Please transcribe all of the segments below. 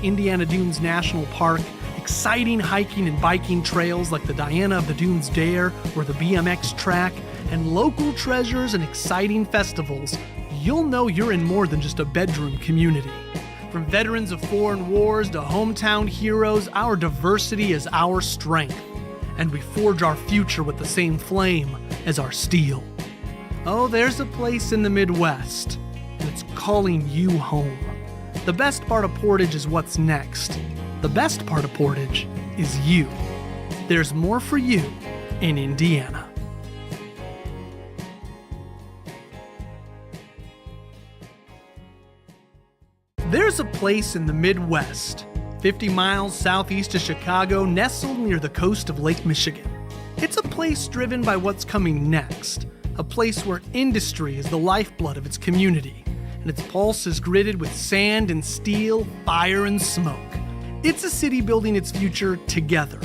Indiana Dunes National Park, exciting hiking and biking trails like the Diana of the Dunes Dare or the BMX track, and local treasures and exciting festivals, you'll know you're in more than just a bedroom community. From veterans of foreign wars to hometown heroes, our diversity is our strength, and we forge our future with the same flame as our steel. Oh, there's a place in the Midwest that's calling you home. The best part of Portage is what's next. The best part of Portage is you. There's more for you in Indiana. There's a place in the Midwest, 50 miles southeast of Chicago, nestled near the coast of Lake Michigan. It's a place driven by what's coming next, a place where industry is the lifeblood of its community, and its pulse is gritted with sand and steel, fire and smoke. It's a city building its future together,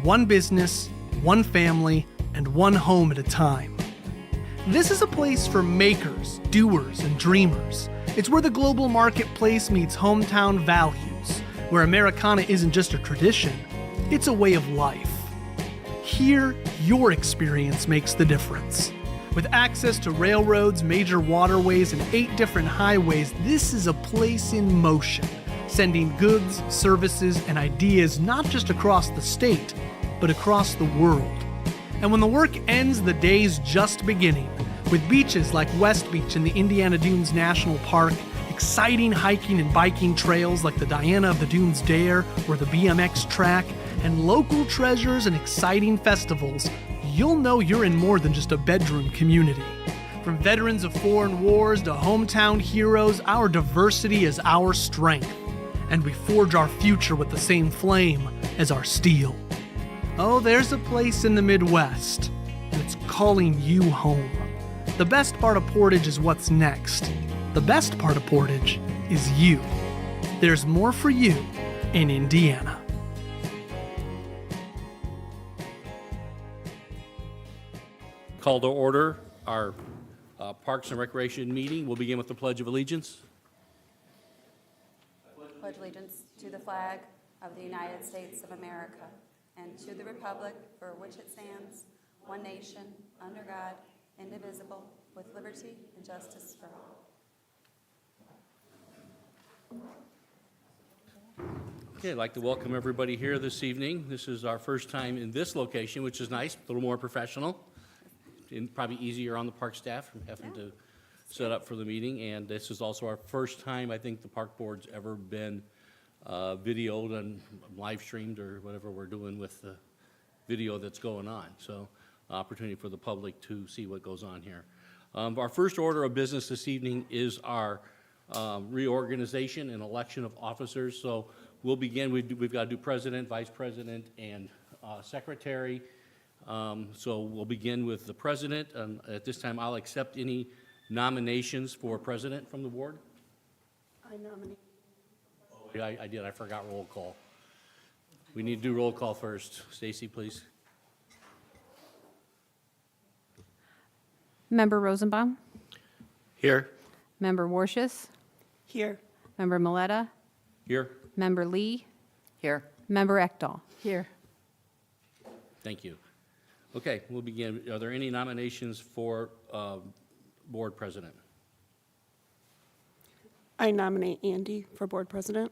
one business, one family, and one home at a time. This is a place for makers, doers, and dreamers. It's where the global marketplace meets hometown values, where Americana isn't just a tradition, it's a way of life. Here, your experience makes the difference. With access to railroads, major waterways, and 8 different highways, this is a place in motion, sending goods, services, and ideas not just across the state, but across the world. And when the work ends, the day's just beginning, with beaches like West Beach in the Indiana Dunes National Park, exciting hiking and biking trails like the Diana of the Dunes Dare or the BMX track, and local treasures and exciting festivals, you'll know you're in more than just a bedroom community. From veterans of foreign wars to hometown heroes, our diversity is our strength, and we forge our future with the same flame as our steel. Oh, there's a place in the Midwest that's calling you home. The best part of Portage is what's next. The best part of Portage is you. There's more for you in Indiana. Call to order our Parks and Recreation meeting. We'll begin with the Pledge of Allegiance. Pledge allegiance to the flag of the United States of America and to the republic for which it stands, one nation, under God, indivisible, with liberty and justice for all. Okay, I'd like to welcome everybody here this evening. This is our first time in this location, which is nice, a little more professional, and probably easier on the park staff from having to set up for the meeting. And this is also our first time, I think, the park board's ever been videoed and live streamed or whatever we're doing with the video that's going on. So opportunity for the public to see what goes on here. Our first order of business this evening is our reorganization and election of officers. So we'll begin, we've got to do president, vice president, and secretary. So we'll begin with the president. At this time, I'll accept any nominations for president from the board. I nominate. Oh, I did, I forgot roll call. We need to do roll call first. Stacy, please. Member Rosenbaum, Here. Member Warshus, Here. Member Miletta, Here. Member Lee, Here. Member Ekdahl. Here. Thank you. Okay, we'll begin. Are there any nominations for board president? I nominate Andy for board president.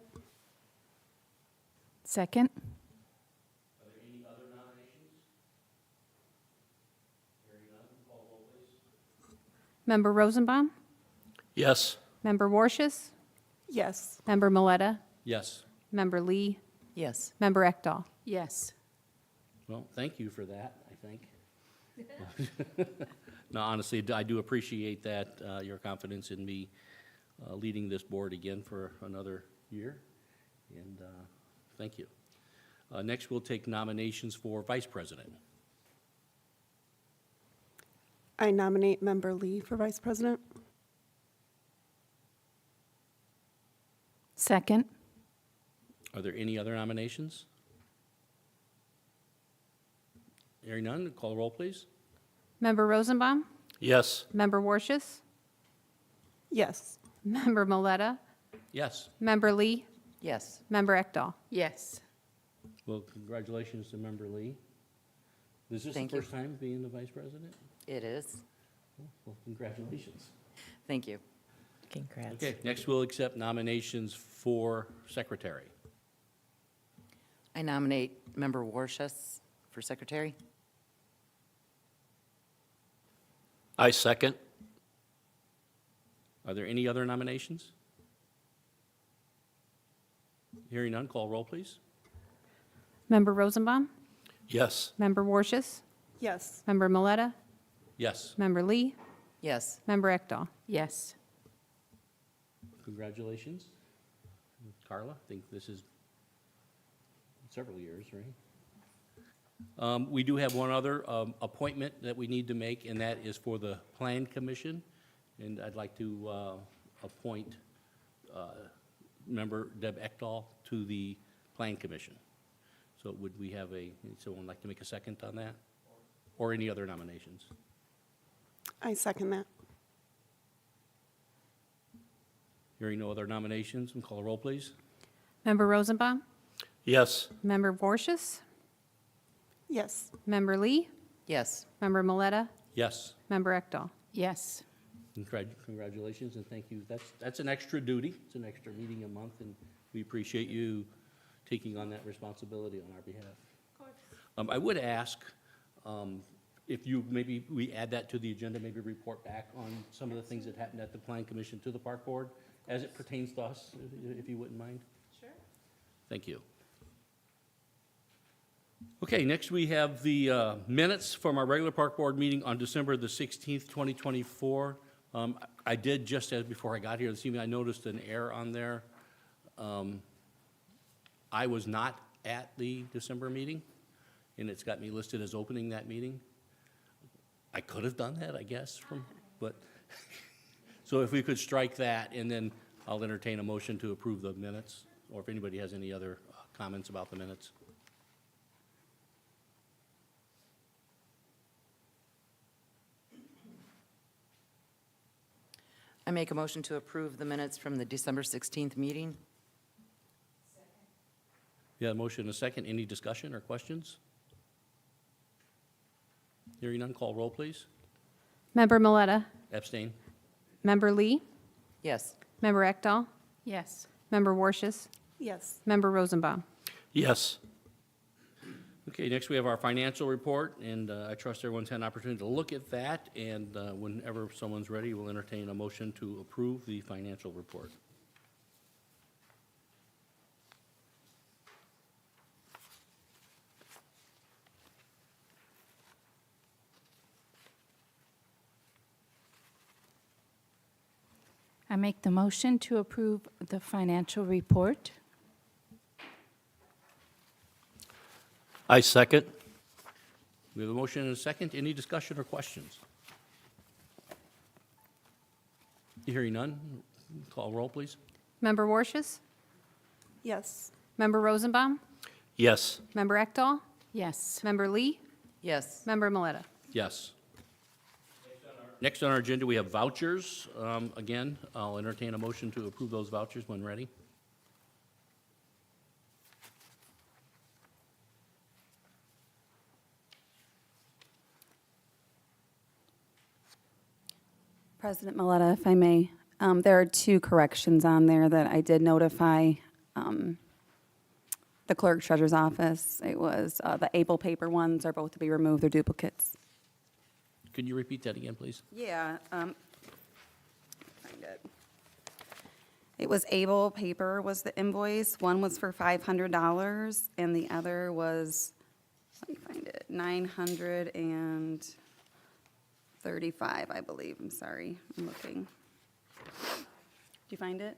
Second. Are there any other nominations? Hearing none, call roll, please. Member Rosenbaum, Yes. Member Warshus, Yes. Member Miletta, Yes. Member Lee, Yes. Member Ekdahl. Yes. Well, thank you for that, I think. No, honestly, I do appreciate that, your confidence in me leading this board again for another year, and thank you. Next, we'll take nominations for vice president. I nominate Member Lee for vice president. Second. Are there any other nominations? Hearing none, call the roll, please. Member Rosenbaum, Yes. Member Warshus, Yes. Member Miletta, Yes. Member Lee, Yes. Member Ekdahl. Yes. Well, congratulations to Member Lee. Is this the Thank you. first time being the vice president? It is. Well, congratulations. Thank you. Congrats. Okay, next we'll accept nominations for secretary. I nominate Member Warshus for secretary. I second. Are there any other nominations? Hearing none, call roll, please. Member Rosenbaum. Yes. Member Warshus. Yes. Member Mileta. Yes, Member Lee. Yes. Member Ekdahl. Yes. congratulations. Carla, I think this is several years, right? We do have one other appointment that we need to make, and that is for the Plan Commission. And I'd like to appoint Member Deb Ekdahl to the Plan Commission. So would we have someone like to make a second on that? Or any other nominations? I second that. Hearing no other nominations, we'll call a roll, please. Member Rosenbaum. Yes. Member Vorshis. Yes. Member Lee. Yes. Member Mileta. Yes. Member Ekdahl. Yes. Congratulations, and thank you. That's an extra duty. It's an extra meeting a month, and we appreciate you taking on that responsibility on our behalf. Of course. I would ask if maybe we add that to the agenda, maybe report back on some of the things that happened at the Plan Commission to the Park Board as it pertains to us, if you wouldn't mind. Sure. Thank you. Okay, next we have the minutes from our regular Park Board meeting on December the 16th, 2024. I did, just as before I got here this evening, I noticed an error on there. I was not at the December meeting, and it's got me listed as opening that meeting. I could have done that, I guess, but, so if we could strike that, and then I'll entertain a motion to approve the minutes, or if anybody has any other comments about the minutes. I make a motion to approve the minutes from the December 16th meeting. Yeah, a motion and a second. Any discussion or questions? Hearing none, call roll, please. Member Mileta. Abstain. Member Lee. Yes. Member Ekdahl. Yes. Member Warshis. Yes. Member Rosenbaum. Yes. Okay, next we have our financial report, and I trust everyone's had an opportunity to look at that, and whenever someone's ready, we'll entertain a motion to approve the financial report. I make the motion to approve the financial report. I second. We have a motion and a second. Any discussion or questions? Hearing none, call roll, please. Member Warshis. Yes. Member Rosenbaum. Yes. Member Ekdahl. Yes. Member Lee. Yes. Member Mileta. Yes. Next on our agenda, we have vouchers. Again, I'll entertain a motion to approve those vouchers when ready. President Mileta, if I may, there are two corrections on there that I did notify the clerk treasurer's office. It was the Able paper ones are both to be removed, they're duplicates. Can you repeat that again, please? Yeah. Find it. It was Able paper was the invoice. One was for $500 and the other was, let me find it, $935, I believe. I'm sorry, I'm looking. Did you find it?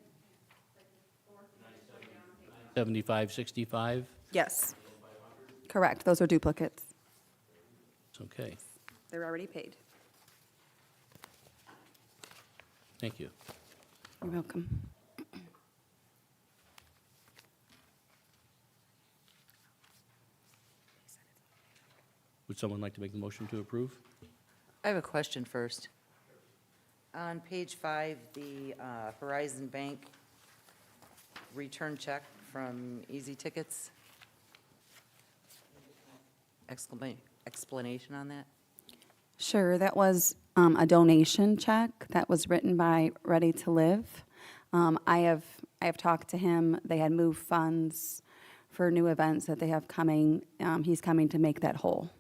7565? Yes. Correct, those are duplicates. It's okay. They're already paid. Thank you. You're welcome. Would someone like to make the motion to approve? I have a question first. On page 5, the Horizon Bank return check from Easy Tickets. Explanation on that? Sure, that was a donation check that was written by Ready to Live. I have talked to him. They had moved funds for new events that they have coming. He's coming to make that whole.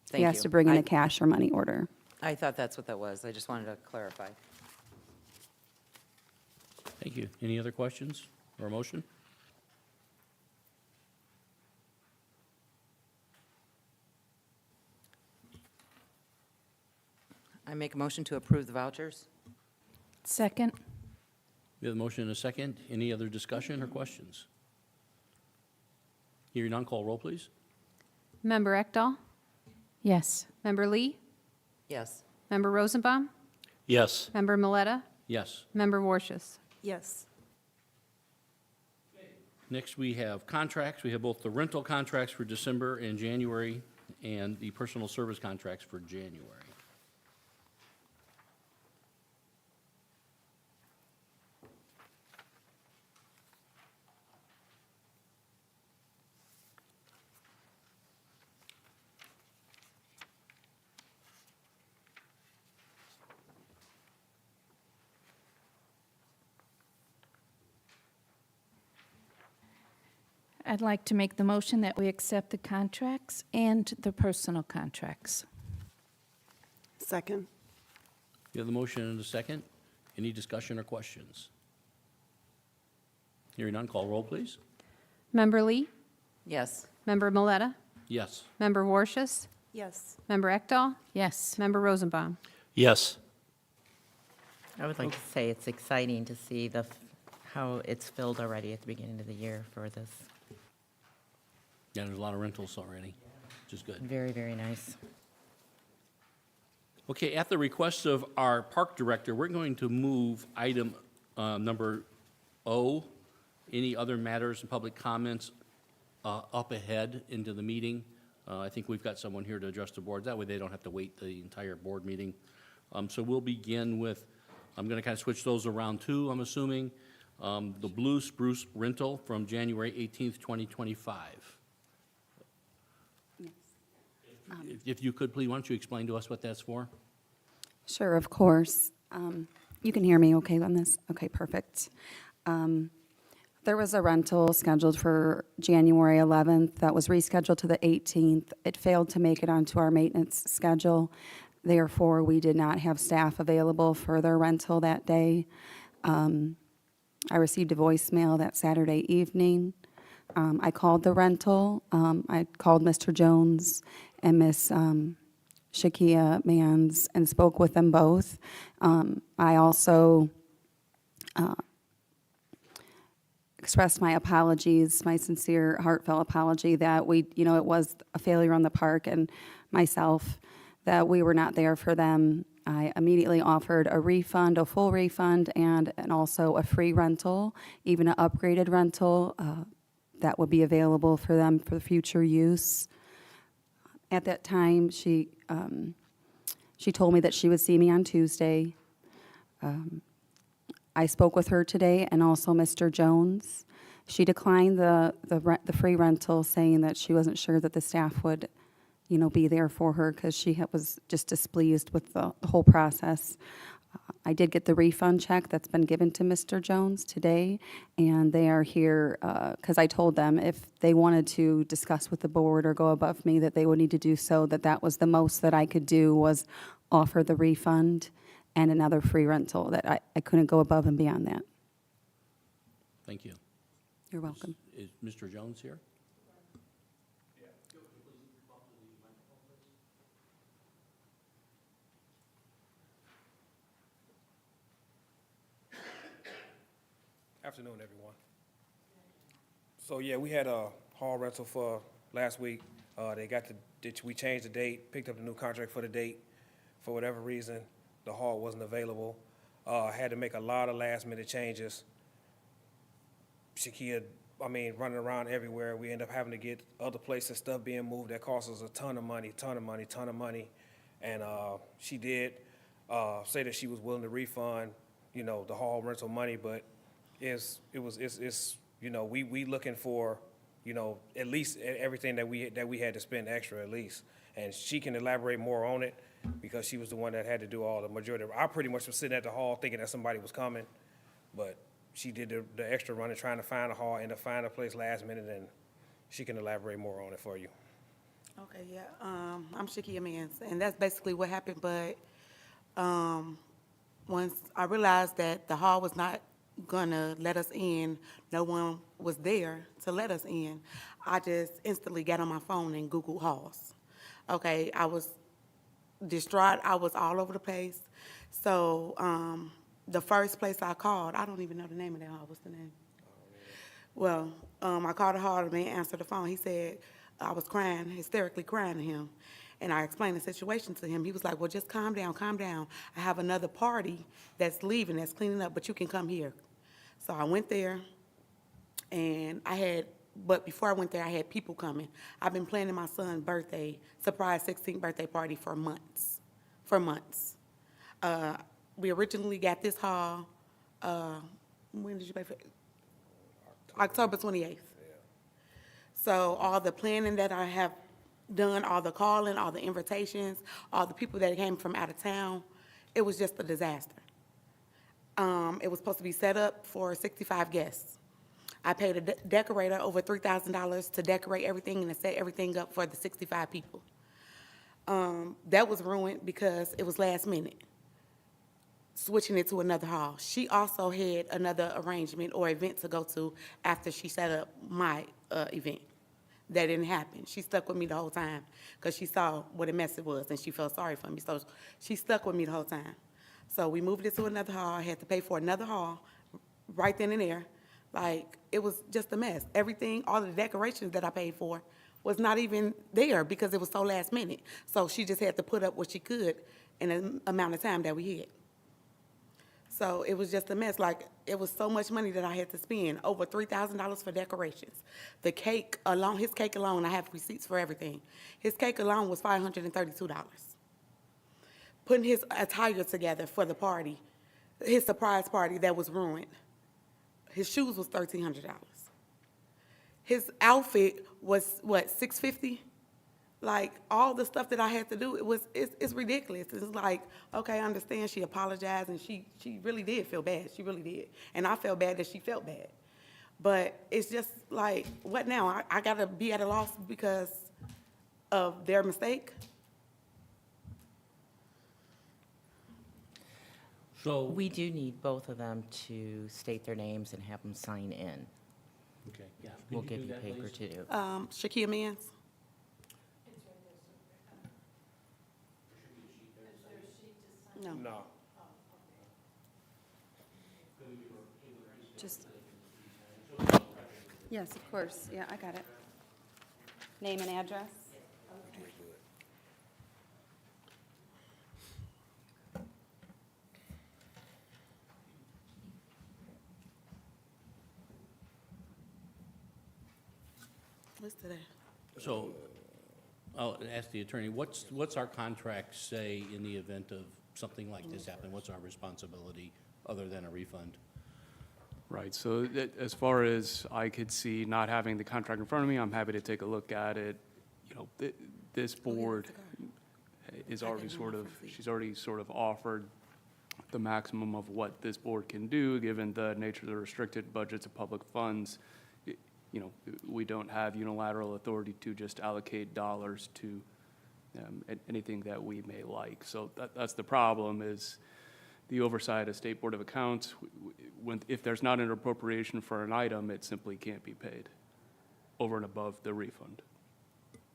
Thank He has you. to bring in a cash or money order. I thought that's what that was. I just wanted to clarify. Thank you. Any other questions or a motion? I make a motion to approve the vouchers. Second. We have a motion and a second. Any other discussion or questions? Hearing none, call roll, please. Member Ekdahl? Yes. Member Lee? Yes. Member Rosenbaum? Yes. Member Miletta? Yes. Member Warshus? Yes. Next, we have contracts. We have both the rental contracts for December and January and the personal service contracts for January. I'd like to make the motion that we accept the contracts and the personal contracts. Second. You have the motion and a second. Any discussion or questions? Hearing none, call roll, please. Member Lee? Yes. Member Miletta? Yes. Member Warshus? Yes. Member Ekdahl? Yes. Member Rosenbaum? Yes. I would like to say it's exciting to see how it's filled already at the beginning of the year for this. Yeah, there's a lot of rentals already, which is good. Very, very nice. Okay, at the request of our park director, we're going to move item number O, any other matters and public comments, up ahead into the meeting. I think we've got someone here to address the board. That way they don't have to wait the entire board meeting. So we'll begin with, I'm going to kind of switch those around too, I'm assuming. The Blue Spruce rental from January 18th, 2025. If you could, please, why don't you explain to us what that's for? Sure, of course. You can hear me okay on this? Okay, perfect. There was a rental scheduled for January 11th that was rescheduled to the 18th. It failed to make it onto our maintenance schedule. Therefore, we did not have staff available for their rental that day. I received a voicemail that Saturday evening. I called the rental. I called Mr. Jones and Miss Shakia Mans and spoke with them both. I also expressed my apologies, my sincere, heartfelt apology that it was a failure on the park and myself, that we were not there for them. I immediately offered a refund, a full refund, and also a free rental, even an upgraded rental that would be available for them for future use. At that time, she told me that she would see me on Tuesday. I spoke with her today and also Mr. Jones. She declined the free rental, saying that she wasn't sure that the staff would, be there for her because she was just displeased with the whole process. I did get the refund check that's been given to Mr. Jones today, and they are here because I told them if they wanted to discuss with the board or go above me, that they would need to do so, that was the most that I could do was offer the refund and another free rental, that I couldn't go above and beyond that. Thank you. You're welcome. Is Mr. Jones here? Afternoon, everyone. So yeah, we had a hall rental for last week. We changed the date, picked up the new contract for the date. For whatever reason, the hall wasn't available. Had to make a lot of last minute changes. Shakia, running around everywhere. We end up having to get other places, stuff being moved that cost us a ton of money. And she did say that she was willing to refund, the hall rental money, but it's, you know, we looking for, you know, at least everything that we had to spend extra at least. And she can elaborate more on it because she was the one that had to do all the majority. I pretty much was sitting at the hall thinking that somebody was coming, but she did the extra running, trying to find a hall, ended up finding a place last minute, and she can elaborate more on it for you. Okay, yeah, I'm Shakia Mans, and that's basically what happened, but, once I realized that the hall was not gonna let us in, no one was there to let us in, I just instantly got on my phone and Googled halls. Okay, I was distraught, I was all over the place, so, the first place I called, I don't even know the name of that hall, what's the name? Well, I called the hall, the man answered the phone, he said, I was crying, hysterically crying to him. And I explained the situation to him. He was like, well, just calm down, calm down. I have another party that's leaving, that's cleaning up, but you can come here. So I went there, and but before I went there, I had people coming. I've been planning my son's birthday, surprise 16th birthday party for months, We originally got this hall, when did you pay for it? October 28th. So all the planning that I have done, all the calling, all the invitations, all the people that came from out of town, it was just a disaster. It was supposed to be set up for 65 guests. I paid a decorator over $3,000 to decorate everything and to set everything up for the 65 people. That was ruined because it was last minute, switching it to another hall. She also had another arrangement or event to go to after she set up my event. That didn't happen. She stuck with me the whole time because she saw what a mess it was and she felt sorry for me. So she stuck with me the whole time. So we moved it to another hall. I had to pay for another hall right then and there. Like, it was just a mess. Everything, all the decorations that I paid for was not even there because it was so last minute. So she just had to put up what she could in the amount of time that we had. So it was just a mess. Like, it was so much money that I had to spend, over $3,000 for decorations. The cake alone, his cake alone, I have receipts for everything. His cake alone was $532. Putting his attire together for the party, his surprise party that was ruined. His shoes was $1,300. His outfit was, what, $650? Like, all the stuff that I had to do, it's ridiculous. It's like, okay, I understand she apologized, and she really did feel bad. She really did. And I felt bad that she felt bad. But it's just like, what now? I got to be at a loss because of their mistake? So, We do need both of them to state their names and have them sign in. okay, yeah. Could We'll do give you that, paper please? to do. Shakia Mans? No. No. Just, yes, of course, yeah, I got it. Name and address? What's today? So, I'll ask the attorney, what's our contract say in the event of something like this happening? What's our responsibility other than a refund? Right, so as far as I could see, not having the contract in front of me, I'm happy to take a look at it. You know, this board is already she's already sort of offered the maximum of what this board can do, given the nature of the restricted budgets of public funds. You know, we don't have unilateral authority to just allocate dollars to anything that we may like. So that's the problem, is the oversight of State Board of Accounts. If there's not an appropriation for an item, it simply can't be paid over and above the refund.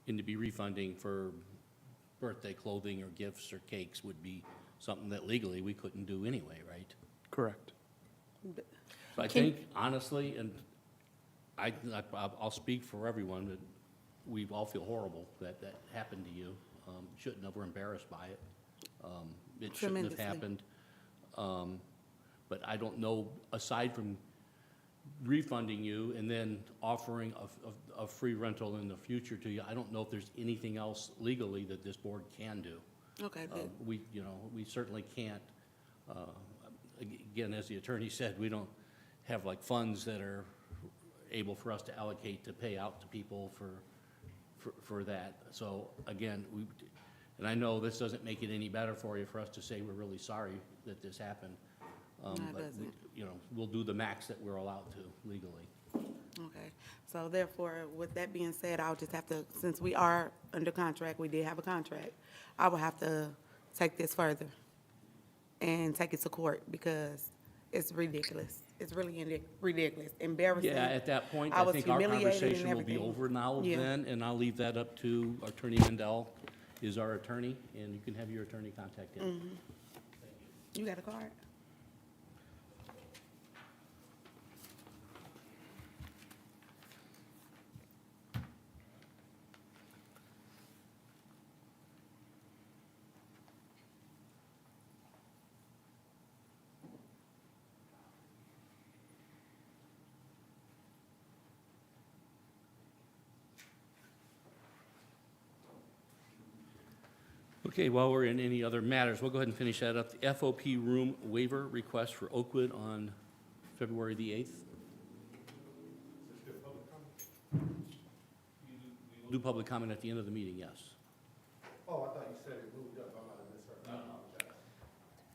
And to be refunding for birthday clothing or gifts or cakes would be something that legally we couldn't do anyway, right? Correct. So I think, honestly, and I'll speak for everyone, that we all feel horrible that that happened to you. Shouldn't have, we're embarrassed by it. It shouldn't have Tremendously. happened. But I don't know, aside from refunding you and then offering a free rental in the future to you, I don't know if there's anything else legally that this board can do. Okay, good. We certainly can't, again, as the attorney said, we don't have like funds that are able for us to allocate to pay out to people for that. So again, and I know this doesn't make it any better for you, for us to say we're really sorry that this happened. No, it But doesn't. you know, we'll do the max that we're allowed to legally. Okay, so therefore, with that being said, I'll just have to, since we are under contract, we did have a contract, I will have to take this further and take it to court because it's ridiculous. It's really ridiculous, embarrassing. Yeah, at that point, I I was think our humiliated and conversation will be everything. over now Yeah. then, and I'll leave that up to Attorney Mendel is our attorney, and you can have your attorney contact him. You got a card? Okay, while we're in any other matters, we'll go ahead and finish that up. The FOP room waiver request for Oakwood on February the 8th. We'll do public comment at the end of the meeting, yes.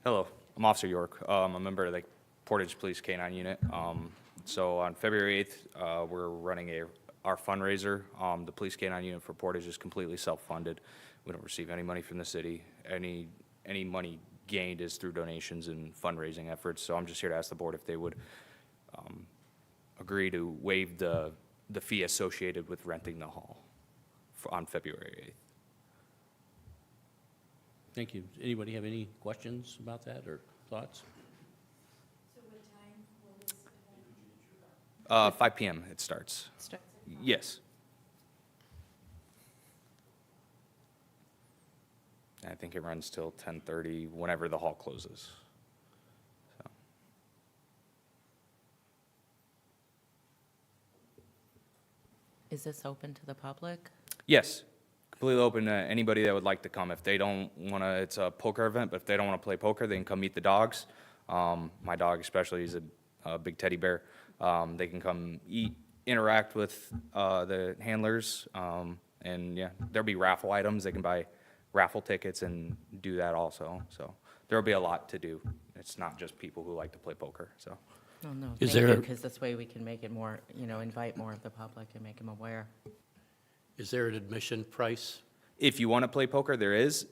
Hello, I'm Officer York. I'm a member of the Portage Police K-9 unit. So on February 8th, we're running our fundraiser. The Police K-9 unit for Portage is completely self-funded. We don't receive any money from the city. Any money gained is through donations and fundraising efforts. So I'm just here to ask the board if they would agree to waive the fee associated with renting the hall on February 8th. Thank you. Anybody have any questions about that or thoughts? So what time will this 5 p.m. it starts. Yes. I think it runs till 10:30, whenever the hall closes. So. Is this open to the public? Yes, completely open to anybody that would like to come. If they don't want to, it's a poker event, but if they don't want to play poker, they can come meet the dogs. My dog especially is a big teddy bear. They can come eat, interact with the handlers, and yeah, there'll be raffle items. They can buy raffle tickets and do that also. So there'll be a lot to do. It's not just people who like to play poker, so. Oh, no, Is thank you, there- because this way we can make it more, invite more of the public and make them aware. Is there an admission price? If you want to play poker, there is.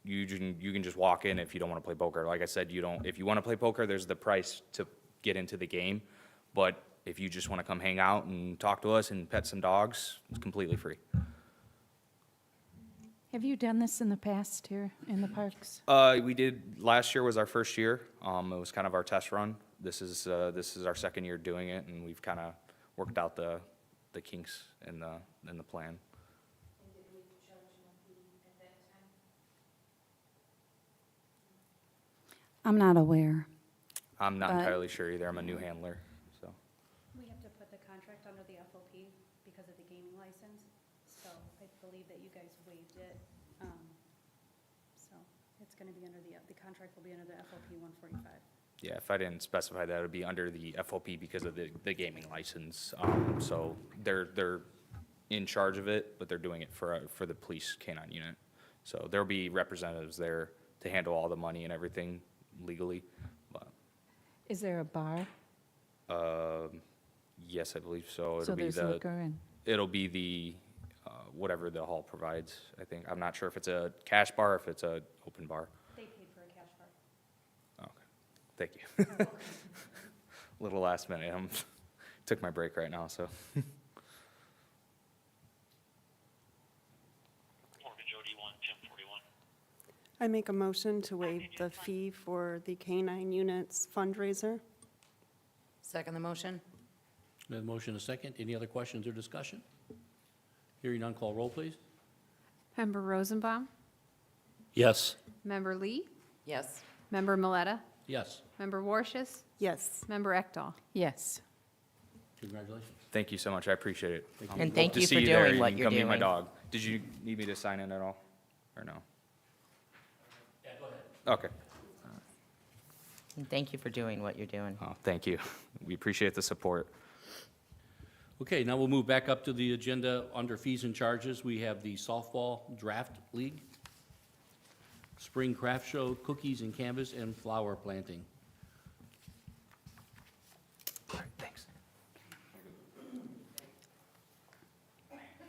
You can just walk in if you don't want to play poker. Like I said, if you want to play poker, there's the price to get into the game. But if you just want to come hang out and talk to us and pet some dogs, it's completely free. Have you done this in the past here in the parks? We did, last year was our first year. It was kind of our test run. This is our second year doing it, and we've kind of worked out the kinks in the plan. I'm not aware. I'm not But- entirely sure either. I'm a new handler, so. We have to put the contract under the FOP because of the gaming license, so I believe that you guys waived it. So it's gonna be under the contract will be under the FOP 145. Yeah, if I didn't specify that, it would be under the FOP because of the gaming license. So they're in charge of it, but they're doing it for the police K-9 unit. So there'll be representatives there to handle all the money and everything legally. But Is there a bar? yes, I believe so. So there's liquor and, It'll be the whatever the hall provides. I think I'm not sure if it's a cash bar or if it's a open bar. They paid for a cash bar. Okay, thank you. Little last minute. Took my break right now, so. I make a motion to waive the fee for the K-9 units fundraiser. Second the motion? We have a motion and a second. Any other questions or discussion? Hearing none, call roll, please. Member Rosenbaum, Yes. Member Lee, Yes. Member Miletta, Yes, Member Warshus, Yes. Member Ekdahl. yes. congratulations. Thank you so much. I appreciate it. And Hope thank to you see for there. doing You what can you're come meet my doing. dog. Did you need me to sign in at all, or no? Yeah, go ahead. Okay. And thank you for doing what you're doing. Oh, thank you. We appreciate the support. Okay, now we'll move back up to the agenda under fees and charges. We have the softball draft league, spring craft show, cookies and canvas, and flower planting. All right, thanks.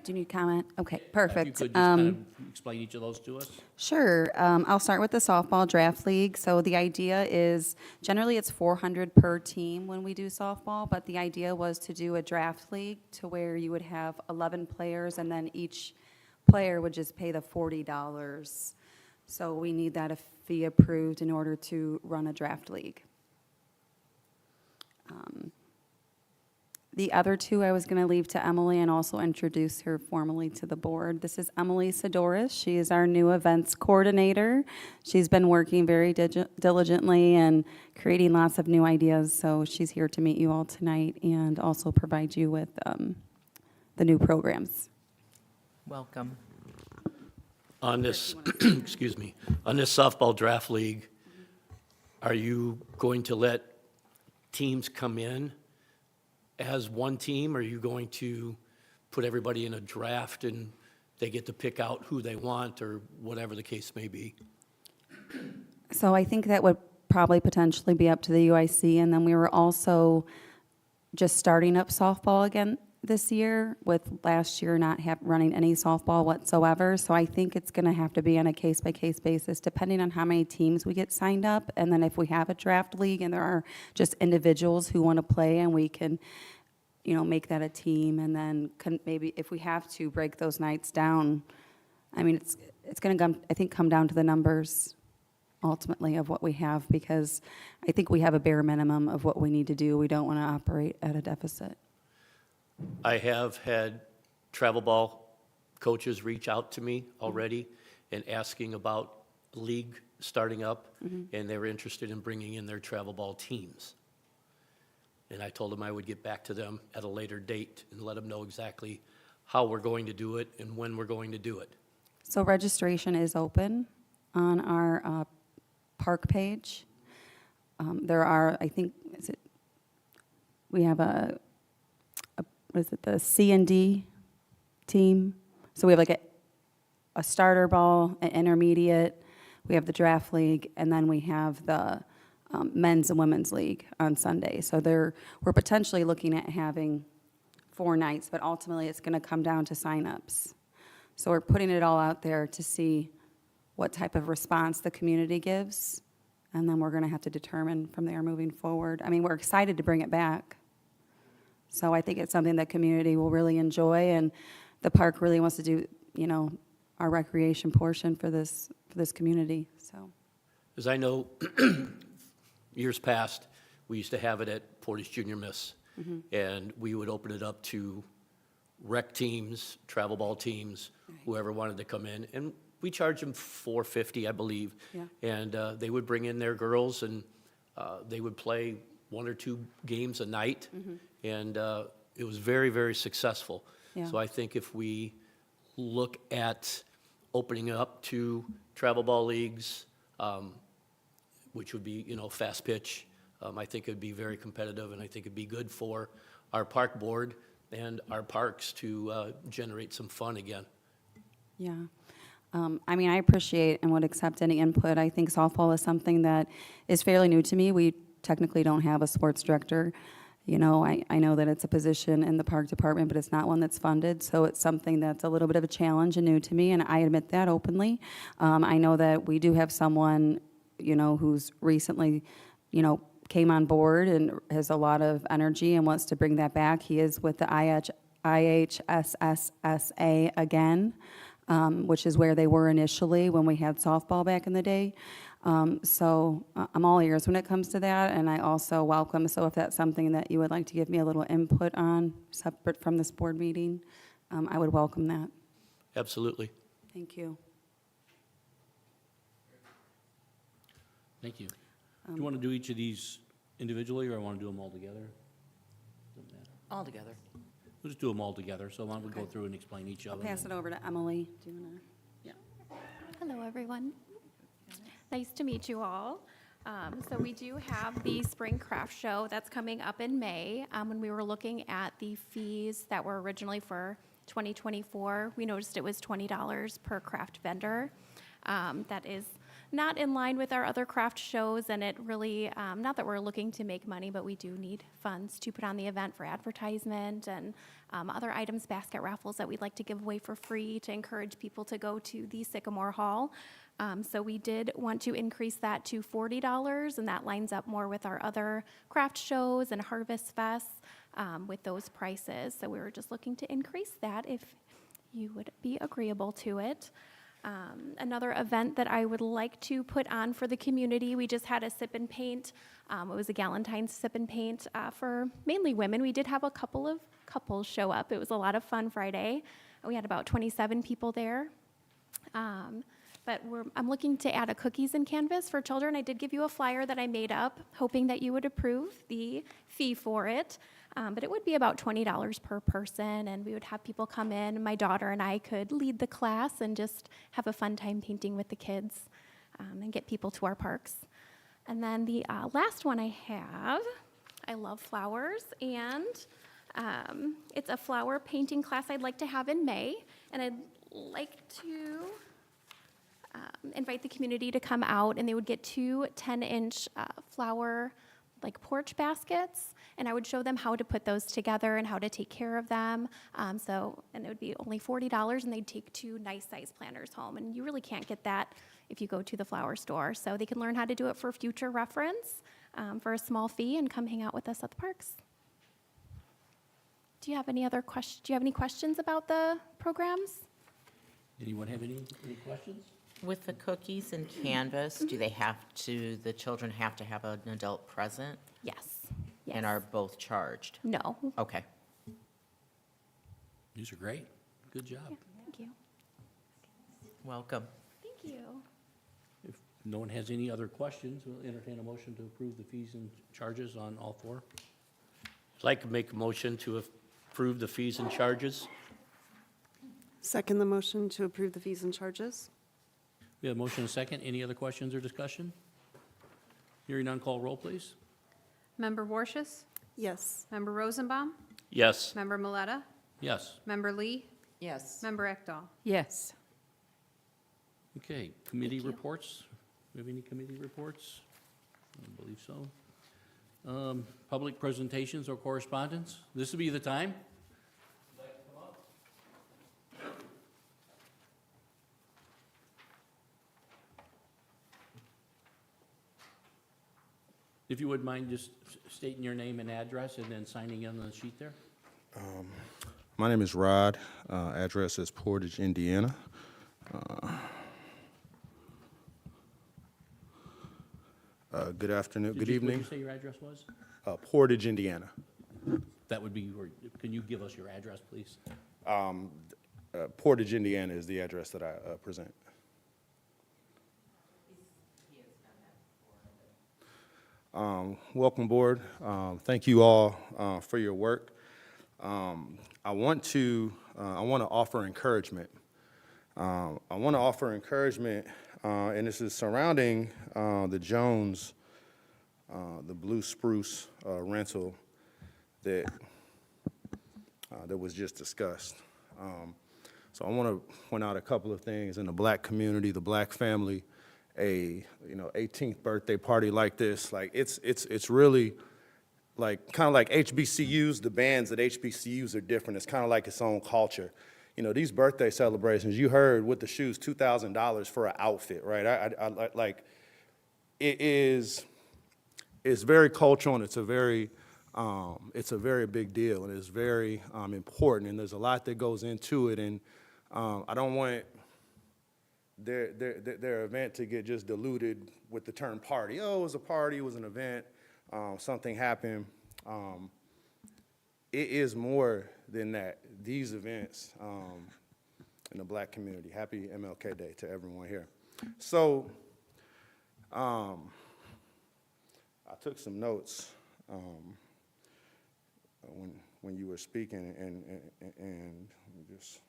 Do you need comment? Okay, If you perfect. could just kind of explain each of those to us. Sure. I'll start with the softball draft league. So the idea is, generally it's 400 per team when we do softball, but the idea was to do a draft league to where you would have 11 players and then each player would just pay the $40. So we need that fee approved in order to run a draft league. The other two I was going to leave to Emily and also introduce her formally to the board. This is Emily Sidoris. She is our new events coordinator. She's been working very diligently and creating lots of new ideas, so she's here to meet you all tonight and also provide you with the new programs. Welcome. On this, excuse me, on this softball draft league, are you going to let teams come in as one team? Or are you going to put everybody in a draft and they get to pick out who they want or whatever the case may be? So I think that would probably potentially be up to the UIC, and then we were also just starting up softball again this year, with last year not running any softball whatsoever. So I think it's going to have to be on a case-by-case basis, depending on how many teams we get signed up. And then if we have a draft league and there are just individuals who want to play, and we can, make that a team, and then maybe if we have to break those nights down. I mean, it's going to come down to the numbers ultimately of what we have, because I think we have a bare minimum of what we need to do. We don't want to operate at a deficit. I have had travel ball coaches reach out to me already and asking about league starting up, and they were interested in bringing in their travel ball teams. And I told them I would get back to them at a later date and let them know exactly how we're going to do it and when we're going to do it. So registration is open on our park page. There are, I think, we have the C&D team. So we have like a starter ball, an intermediate, we have the draft league, and then we have the men's and women's league on Sunday. So we're potentially looking at having 4 nights, but ultimately it's going to come down to signups. So we're putting it all out there to see what type of response the community gives, and then we're going to have to determine from there moving forward. I mean, we're excited to bring it back. So I think it's something that community will really enjoy, and the park really wants to do, our recreation portion for this community. So, As I know, years past, we used to have it at Portage Junior Miss, and we would open it up to rec teams, travel ball teams, whoever wanted to come in, and we charged them $4.50, I believe. Yeah. And they would bring in their girls, and they would play 1 or 2 games a night, and it was very, very successful. Yeah. So I think if we look at opening up to travel ball leagues, which would be, fast pitch, I think it'd be very competitive, and I think it'd be good for our park board and our parks to generate some fun again. yeah. I mean, I appreciate and would accept any input. I think softball is something that is fairly new to me. We technically don't have a sports director. I know that it's a position in the park department, but it's not one that's funded, so it's something that's a little bit of a challenge and new to me, and I admit that openly. I know that we do have someone, who's recently, came on board and has a lot of energy and wants to bring that back. He is with the IHSSSA again, which is where they were initially when we had softball back in the day. So I'm all ears when it comes to that, and I also welcome, so if that's something that you would like to give me a little input on, separate from this board meeting, I would welcome that. Absolutely. Thank you. Thank you. Do you want to do each of these individually, or I want to do them all together? Doesn't matter. All together. We'll just do them all together, so why don't we go through and explain each of them? Pass it over to Emily. Do you want to? Hello, everyone. Nice to meet you all. So we do have the Spring Craft Show that's coming up in May. When we were looking at the fees that were originally for 2024, we noticed it was $20 per craft vendor. That is not in line with our other craft shows, and it really, not that we're looking to make money, but we do need funds to put on the event for advertisement and other items, basket raffles that we'd like to give away for free to encourage people to go to the Sycamore Hall. So we did want to increase that to $40, and that lines up more with our other craft shows and Harvest Fests with those prices. So we were just looking to increase that if you would be agreeable to it. Another event that I would like to put on for the community, we just had a sip and paint. It was a Galentine's sip and paint for mainly women. We did have a couple of couples show up. It was a lot of fun Friday. We had about 27 people there. But I'm looking to add a cookies and canvas for children. I did give you a flyer that I made up, hoping that you would approve the fee for it. But it would be about $20 per person, and we would have people come in. My daughter and I could lead the class and just have a fun time painting with the kids and get people to our parks. And then the last one I have, I love flowers, and it's a flower painting class I'd like to have in May, and I'd like to invite the community to come out, and they would get 2 10-inch flower porch baskets, and I would show them how to put those together and how to take care of them. And it would be only $40, and they'd take 2 nice size planters home, and you really can't get that if you go to the flower store. So they can learn how to do it for future reference for a small fee and come hang out with us at the parks. Do you have any other questions? Do you have any questions about the programs? Anyone have any questions? With the cookies and canvas, do they the children have to have an adult present? Yes. And are both charged? No. Okay. These are great. Good job. Yeah, thank you. Welcome. Thank you. If no one has any other questions, we'll entertain a motion to approve the fees and charges on all 4. I'd like to make a motion to approve the fees and charges. Second the motion to approve the fees and charges. We have a motion and a second. Any other questions or discussion? Hearing none, call roll, please. Member Warshus? Yes. Member Rosenbaum? Yes. Member Miletta? Yes. Member Lee? Yes. Member Ekdahl? Yes. Okay, committee reports. We have any committee reports? I don't believe so. Public presentations or correspondence? This would be the time. If you wouldn't mind just stating your name and address and then signing in on the sheet there. My name is Rod. Address is Portage, Indiana. Good afternoon, good evening. What did you say your address was? Portage, Indiana. That would be, can you give us your address, please? Portage, Indiana is the address that I present. Welcome board. Thank you all for your work. I want to offer encouragement. And this is surrounding the Jones, the Blue Spruce rental that was just discussed. So I want to point out a couple of things in the black community, the black family. A 18th birthday party like this, like it's really like kind of like HBCUs. The bands at HBCUs are different. It's kind of like its own culture. These birthday celebrations, you heard with the shoes, $2,000 for an outfit, right? I like it's very cultural, and it's a very big deal, and it's very important, and there's a lot that goes into it, and I don't want their event to get just diluted with the term party. Oh, it was a party, it was an event, something happened. It is more than that. These events in the black community. Happy MLK Day to everyone here. So I took some notes when you were speaking, and let me just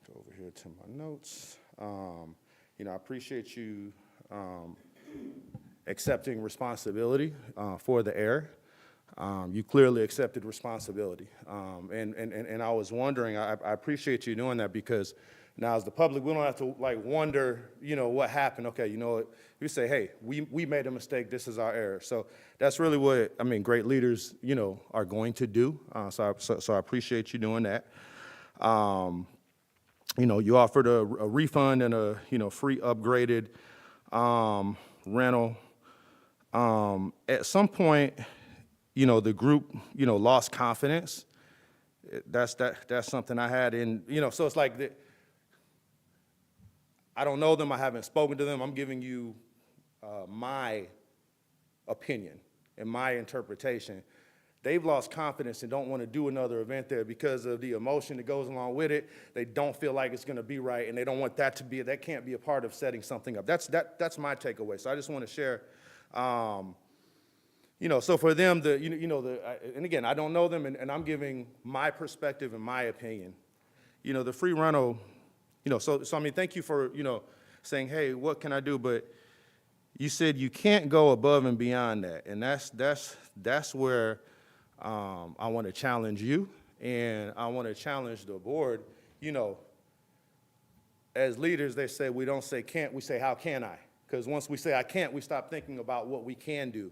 go over here to my notes. I appreciate you accepting responsibility for the error. You clearly accepted responsibility. And I was wondering, I appreciate you doing that, because now as the public, we don't have to like wonder, what happened. Okay, you know what? You say, hey, we made a mistake, this is our error. So that's really what, great leaders, are going to do. So I appreciate you doing that. You offered a refund and a, free upgraded rental. At some point, the group, lost confidence. That's something I had in, so it's like, I don't know them, I haven't spoken to them, I'm giving you my opinion and my interpretation. They've lost confidence and don't want to do another event there because of the emotion that goes along with it. They don't feel like it's going to be right, and they don't want that to be, that can't be a part of setting something up. That's my takeaway. So I just want to share, so for them, and again, I don't know them, and I'm giving my perspective and my opinion. The free rental, so thank you for, saying, hey, what can I do? But you said you can't go above and beyond that, and that's where I want to challenge you, and I want to challenge the board. As leaders, they say we don't say can't, we say how can I? Because once we say I can't, we stop thinking about what we can do.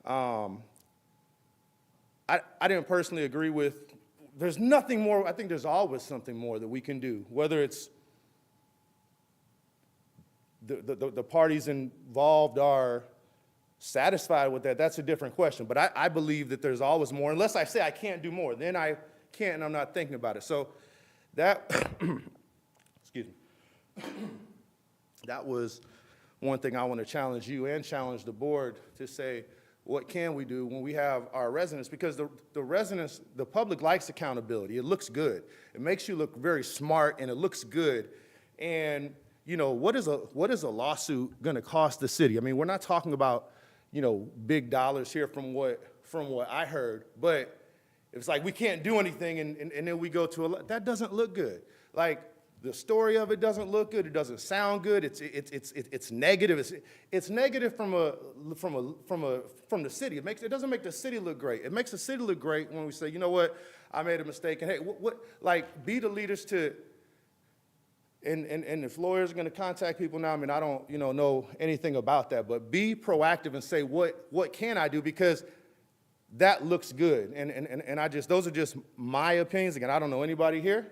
I didn't personally agree with, there's nothing more, I think there's always something more that we can do, whether it's the parties involved are satisfied with that, that's a different question. But I believe that there's always more, unless I say I can't do more, then I can't and I'm not thinking about it. So that, excuse me, that was one thing I want to challenge you and challenge the board to say, what can we do when we have our residents? Because the residents, the public likes accountability. It looks good. It makes you look very smart, and it looks good. And what is a lawsuit going to cost the city? We're not talking about big dollars here from what I heard, but it's like we can't do anything, and then we go to that doesn't look good. Like, the story of it doesn't look good. It doesn't sound good. It's negative. It's negative from the city. It doesn't make the city look great. It makes the city look great when we say, you know what, I made a mistake, and hey, be the leaders to. And if lawyers are going to contact people now, I don't know anything about that, but be proactive and say what can I do, because that looks good. And those are just my opinions. Again, I don't know anybody here.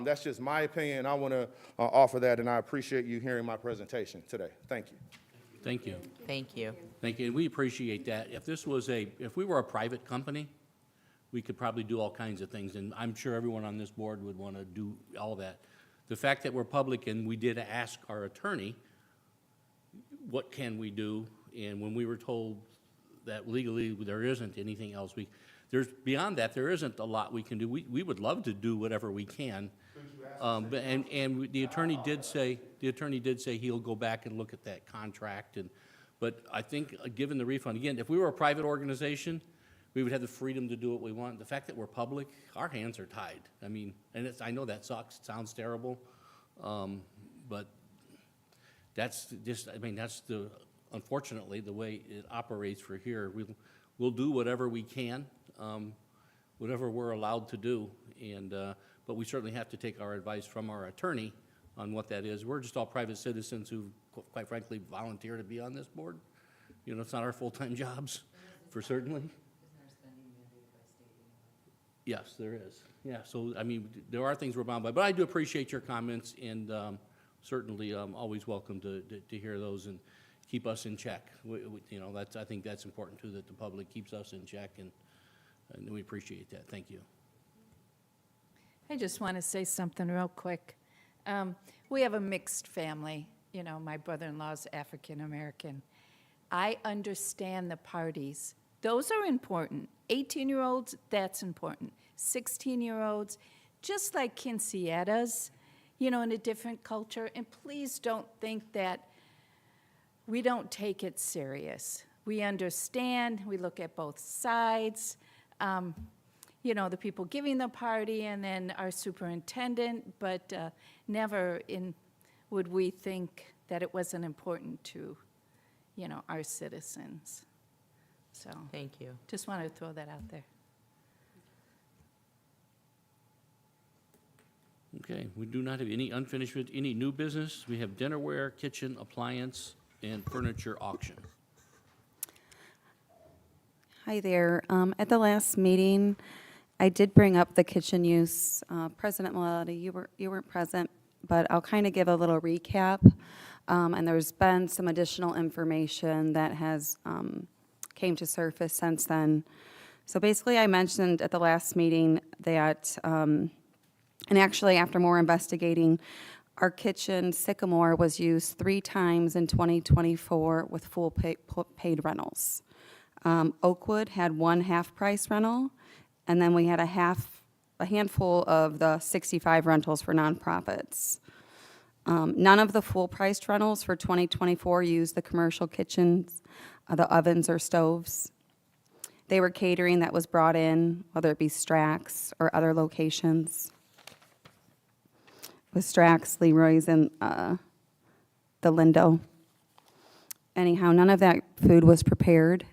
That's just my opinion. I want to offer that, and I appreciate you hearing my presentation today. Thank you. Thank you. Thank you. Thank you, and we appreciate that. If we were a private company, we could probably do all kinds of things, and I'm sure everyone on this board would want to do all that. The fact that we're public, and we did ask our attorney, what can we do? And when we were told that legally there isn't anything else beyond that, there isn't a lot we can do. We would love to do whatever we can. The attorney did say he'll go back and look at that contract. But I think, given the refund, again, if we were a private organization, we would have the freedom to do what we want. The fact that we're public, our hands are tied. I know that sucks, it sounds terrible, but that's just, unfortunately, the way it operates for here. We'll do whatever we can, whatever we're allowed to do, but we certainly have to take our advice from our attorney on what that is. We're just all private citizens who, quite frankly, volunteer to be on this board. It's not our full-time jobs, for certainly. Yes, there is. Yeah, so, there are things we're bound by. But I do appreciate your comments, and certainly always welcome to hear those and keep us in check. I think that's important, too, that the public keeps us in check, and we appreciate that. Thank you. I just want to say something real quick. We have a mixed family. My brother-in-law's African-American. I understand the parties. Those are important. 18-year-olds, that's important. 16-year-olds, just like quinceañeras, in a different culture. And please don't think that we don't take it serious. We understand. We look at both sides. The people giving the party and then our superintendent, but never would we think that it wasn't important to, our citizens. So, Thank you. just wanted to throw that out there. Okay, we do not have any unfinished, any new business. We have dinnerware, kitchen, appliance, and furniture auction. Hi there. At the last meeting, I did bring up the kitchen use. President Malati, you weren't present, but I'll kind of give a little recap. And there's been some additional information that has came to surface since then. So basically, I mentioned at the last meeting that, and actually after more investigating, our kitchen, Sycamore, was used 3 times in 2024 with full paid rentals. Oakwood had 1 half-price rental, and then we had a handful of the 65 rentals for nonprofits. None of the full-priced rentals for 2024 used the commercial kitchens, the ovens or stoves. They were catering that was brought in, whether it be Strax or other locations. With Strax, Leroy's, and the Lindo. Anyhow, none of that food was prepared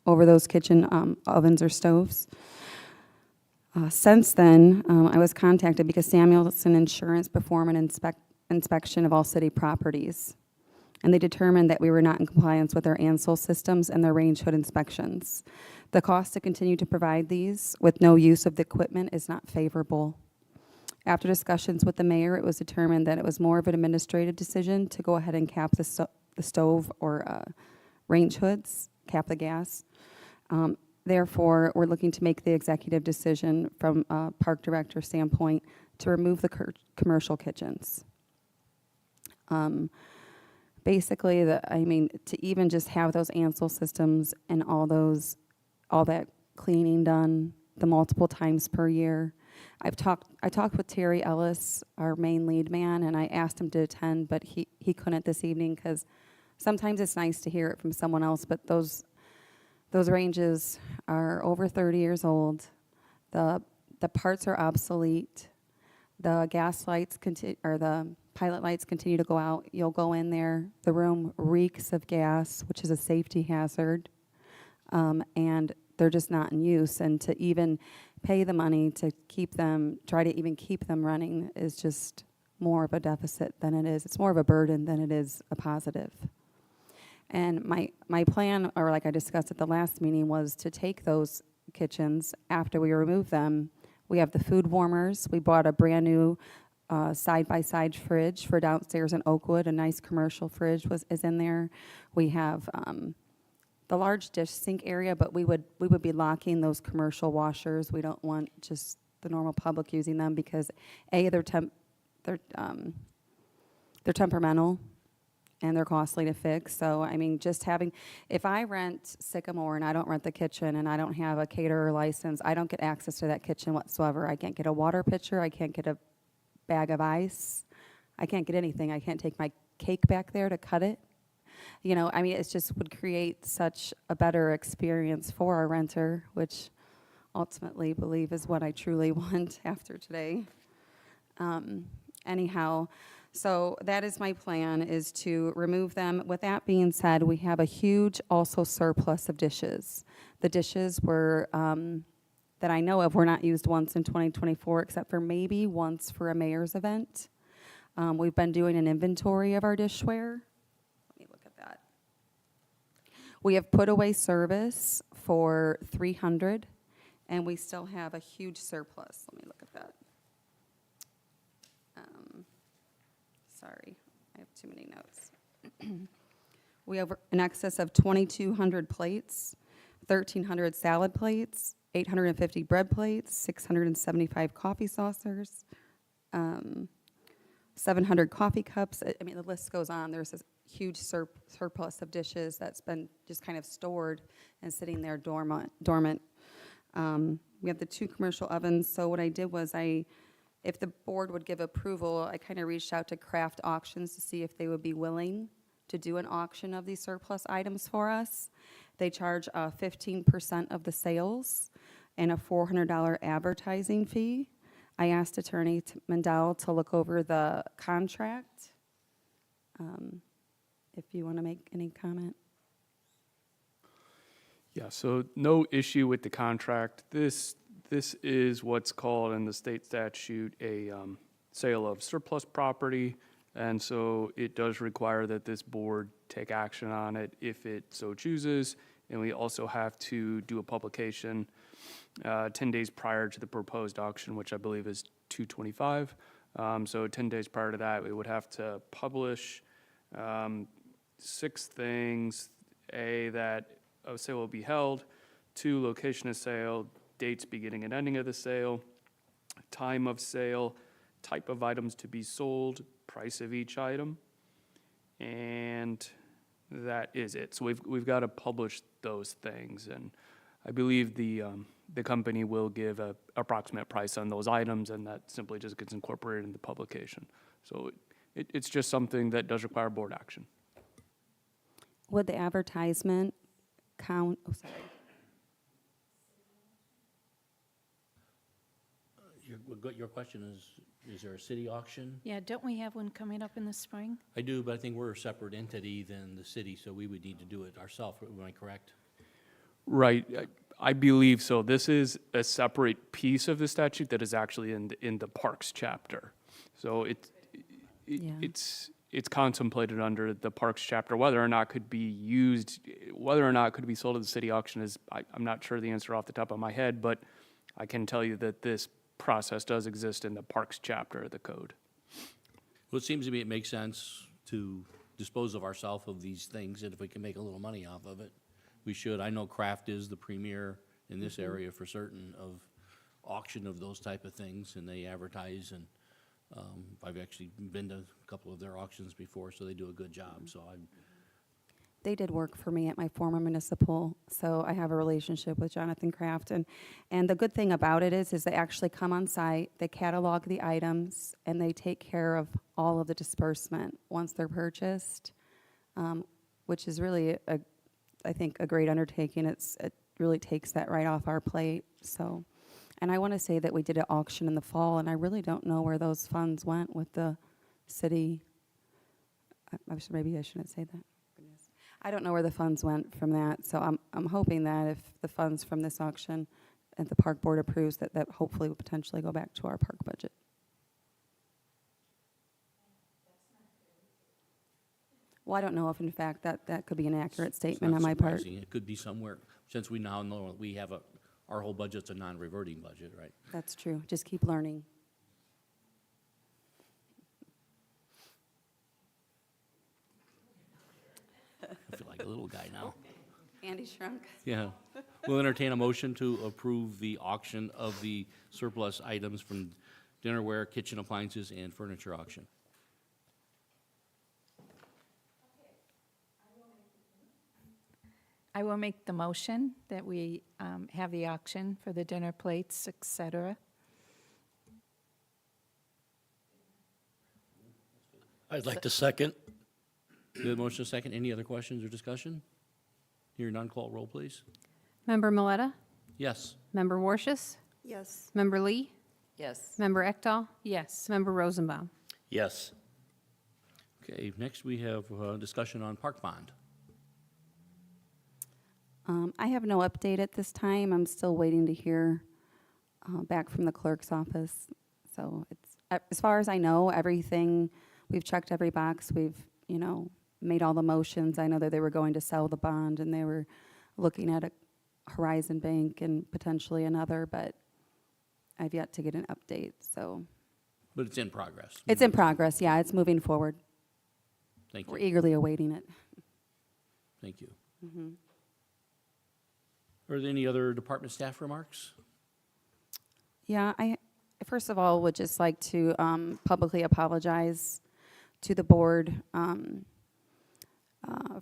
over those kitchen ovens or stoves. Since then, I was contacted because Samuelson Insurance performed an inspection of all city properties, and they determined that we were not in compliance with their ANSEL systems and their range hood inspections. The cost to continue to provide these with no use of the equipment is not favorable. After discussions with the mayor, it was determined that it was more of an administrative decision to go ahead and cap the stove or range hoods, cap the gas. Therefore, we're looking to make the executive decision from a park director standpoint to remove the commercial kitchens. Basically, to even just have those ANSEL systems and all that cleaning done the multiple times per year. I talked with Terry Ellis, our main lead man, and I asked him to attend, but he couldn't this evening because sometimes it's nice to hear it from someone else, but those ranges are over 30 years old. The parts are obsolete. The gas lights or the pilot lights continue to go out. You'll go in there, the room reeks of gas, which is a safety hazard, and they're just not in use. And to even pay the money to try to even keep them running is just more of a deficit than it is. It's more of a burden than it is a positive. And my plan, or like I discussed at the last meeting, was to take those kitchens after we remove them. We have the food warmers. We bought a brand new side-by-side fridge for downstairs in Oakwood. A nice commercial fridge is in there. We have the large dish sink area, but we would be locking those commercial washers. We don't want just the normal public using them because they're temperamental and they're costly to fix. So if I rent Sycamore and I don't rent the kitchen and I don't have a caterer license, I don't get access to that kitchen whatsoever. I can't get a water pitcher. I can't get a bag of ice. I can't get anything. I can't take my cake back there to cut it. It just would create such a better experience for our renter, which ultimately believe is what I truly want after today. So that is my plan, is to remove them. With that being said, we have a huge also surplus of dishes. The dishes were, that I know of, were not used once in 2024, except for maybe once for a mayor's event. We've been doing an inventory of our dishware. Let me look at that. We have put away service for 300, and we still have a huge surplus. Let me look at that. Sorry, I have too many notes. We have an excess of 2,200 plates, 1,300 salad plates, 850 bread plates, 675 coffee saucers, 700 coffee cups. The list goes on. There's this huge surplus of dishes that's been just kind of stored and sitting there dormant. We have the 2 commercial ovens. So what I did was if the board would give approval, I kind of reached out to Craft Auctions to see if they would be willing to do an auction of these surplus items for us. They charge 15% of the sales and a $400 advertising fee. I asked Attorney Mendel to look over the contract. If you want to make any comment. Yeah, so no issue with the contract. This is what's called in the state statute a sale of surplus property, and so it does require that this board take action on it if it so chooses, and we also have to do a publication 10 days prior to the proposed auction, which I believe is 2/25. So 10 days prior to that, we would have to publish 6 things. A, that a sale will be held. 2, location of sale, dates beginning and ending of the sale, time of sale, type of items to be sold, price of each item, and that is it. So we've got to publish those things, and I believe the company will give a approximate price on those items, and that simply just gets incorporated in the publication. So it's just something that does require board action. Would the advertisement count, oh, sorry. Your question is there a city auction? Yeah, don't we have one coming up in the spring? I do, but I think we're a separate entity than the city, so we would need to do it ourselves. Am I correct? Right, I believe so. This is a separate piece of the statute that is actually in the Parks chapter. So it's contemplated under the Parks chapter. Whether or not could be used, whether or not could be sold at the city auction is, I'm not sure the answer off the top of my head, but I can tell you that this process does exist in the Parks chapter of the code. Well, it seems to me it makes sense to dispose of ourselves of these things, and if we can make a little money off of it, we should. I know Kraft is the premier in this area for certain of auction of those type of things, and they advertise, and I've actually been to a couple of their auctions before, so they do a good job. So They did work for me at my former municipal, so I have a relationship with Jonathan Kraft. And the good thing about it is they actually come on site, they catalog the items, and they take care of all of the disbursement once they're purchased, which is really, I think, a great undertaking. It really takes that right off our plate. So, and I want to say that we did an auction in the fall, and I really don't know where those funds went with the city. Maybe I shouldn't say that. I don't know where the funds went from that, so I'm hoping that if the funds from this auction and the park board approves, that hopefully will potentially go back to our park budget. Well, I don't know if in fact that could be an accurate statement on my part. surprising. It could be somewhere, since we now know we have our whole budget's a non-reverting budget, right? That's true. Just keep learning. I feel like a little guy now. Andy shrunk. Yeah. We'll entertain a motion to approve the auction of the surplus items from dinnerware, kitchen appliances, and furniture auction. I will make the motion that we have the auction for the dinner plates, et cetera. I'd like to second. Good motion, a second. Any other questions or discussion? Hearing none, call roll, please. Member Miletta? Yes. Member Warshus? Yes. Member Lee? Yes. Member Ekdahl? Yes. Member Rosenbaum? Yes. Okay, next we have discussion on park bond. I have no update at this time. I'm still waiting to hear back from the clerk's office. So it's, as far as I know, everything, we've checked every box. We've, made all the motions. I know that they were going to sell the bond and they were looking at a Horizon Bank and potentially another, but I've yet to get an update, so. But it's in progress. It's in progress, yeah, it's moving forward. Thank We're you. eagerly awaiting it. Thank you. Mm-hmm. Are there any other department staff remarks? Yeah, I first of all would just like to publicly apologize to the board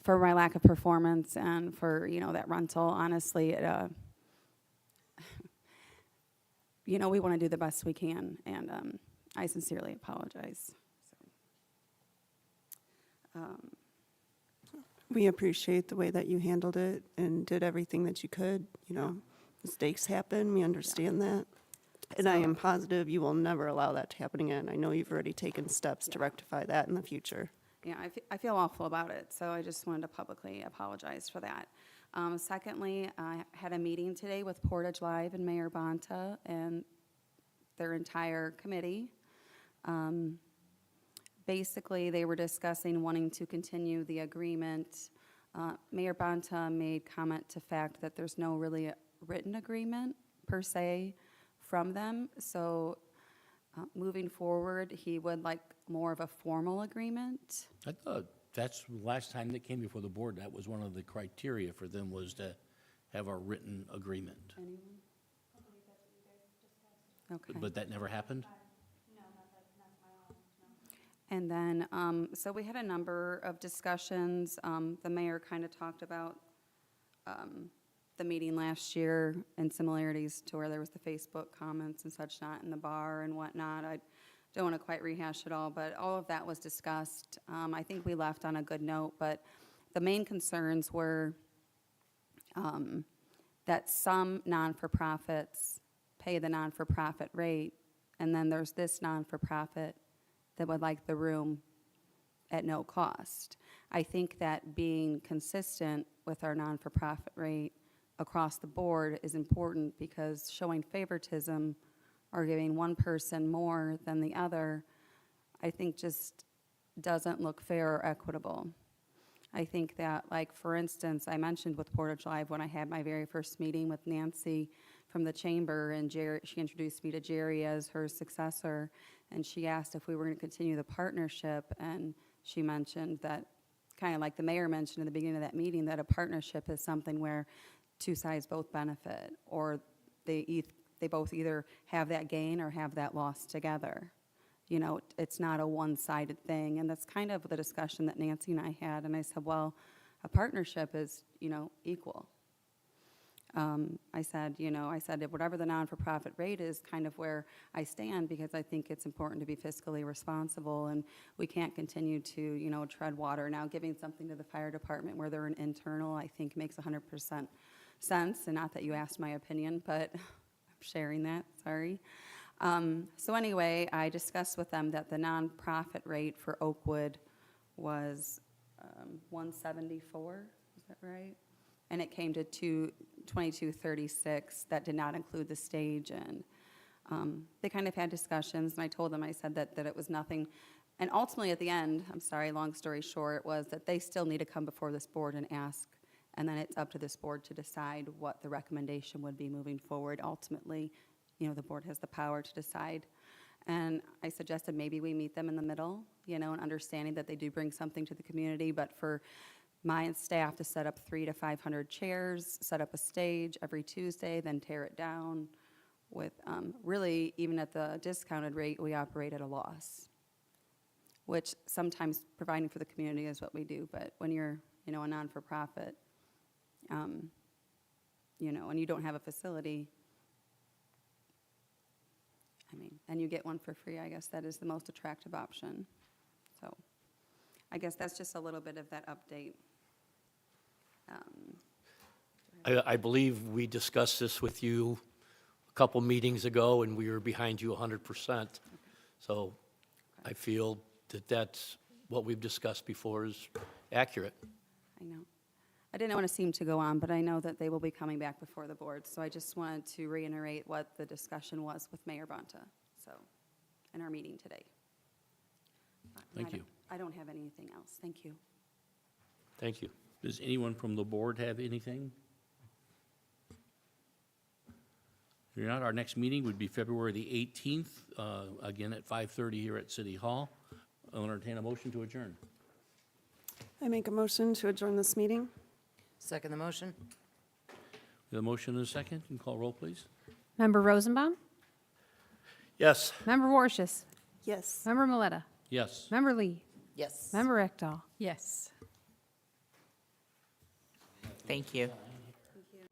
for my lack of performance and for, that rental. Honestly, we want to do the best we can, and I sincerely apologize. We appreciate the way that you handled it and did everything that you could. Mistakes happen, we understand that. And I am positive you will never allow that to happen again. I know you've already taken steps to rectify that in the future. Yeah, I feel awful about it, so I just wanted to publicly apologize for that. Secondly, I had a meeting today with Portage Live and Mayor Bonta and their entire committee. Basically, they were discussing wanting to continue the agreement. Mayor Bonta made comment to fact that there's no really written agreement per se from them. So moving forward, he would like more of a formal agreement. I thought that's the last time they came before the board, that was one of the criteria for them was to have a written agreement. Anyone? Okay. But that never happened? And then, so we had a number of discussions. The mayor kind of talked about the meeting last year and similarities to where there was the Facebook comments and such not in the bar and whatnot. I don't want to quite rehash it all, but all of that was discussed. I think we left on a good note, but the main concerns were that some non-for-profits pay the non-for-profit rate, and then there's this non-for-profit that would like the room at no cost. I think that being consistent with our non-for-profit rate across the board is important because showing favoritism or giving one person more than the other, I think just doesn't look fair or equitable. I think that, like, for instance, I mentioned with Portage Live when I had my very first meeting with Nancy from the chamber, and she introduced me to Jerry as her successor, and she asked if we were going to continue the partnership, and she mentioned that, kind of like the mayor mentioned in the beginning of that meeting, that a partnership is something where two sides both benefit, or they both either have that gain or have that loss together. You know, it's not a one-sided thing, and that's kind of the discussion that Nancy and I had, and I said, well, a partnership is, you know, equal. I said whatever the non-for-profit rate is kind of where I stand, because I think it's important to be fiscally responsible, and we can't continue to, you know, tread water. Now, giving something to the fire department where they're an internal, I think makes 100% sense, and not that you asked my opinion, but I'm sharing that, sorry. So anyway, I discussed with them that the nonprofit rate for Oakwood was $174, is that right? And it came to $22.36. That did not include the stage, and they kind of had discussions, and I told them, I said that it was nothing. And ultimately at the end, I'm sorry, long story short, was that they still need to come before this board and ask, and then it's up to this board to decide what the recommendation would be moving forward. Ultimately, you know, the board has the power to decide. And I suggested maybe we meet them in the middle, you know, and understanding that they do bring something to the community, but for my staff to set up 300 to 500 chairs, set up a stage every Tuesday, then tear it down with, really, even at the discounted rate, we operate at a loss, which sometimes providing for the community is what we do, but when you're, you know, a non-for-profit, you know, and you don't have a facility, I mean, and you get one for free, I guess that is the most attractive option. So I guess that's just a little bit of that update. I believe we discussed this with you a couple meetings ago, and we were behind you 100%. So I feel that that's what we've discussed before is accurate. I know. I didn't want to seem to go on, but I know that they will be coming back before the board. So I just wanted to reiterate what the discussion was with Mayor Bonta, so, in our meeting today. Thank you. I don't have anything else. Thank you. Thank you. Does anyone from the board have anything? If you're not, our next meeting would be February the 18th, again at 5:30 here at City Hall. I'll entertain a motion to adjourn. I make a motion to adjourn this meeting. Second the motion? The motion and a second, and call roll, please. Member Rosenbaum? Yes. Member Warshus? Yes. Member Miletta? Yes. Member Lee? Yes. Member Ekdahl? Yes. Thank you. Thank you.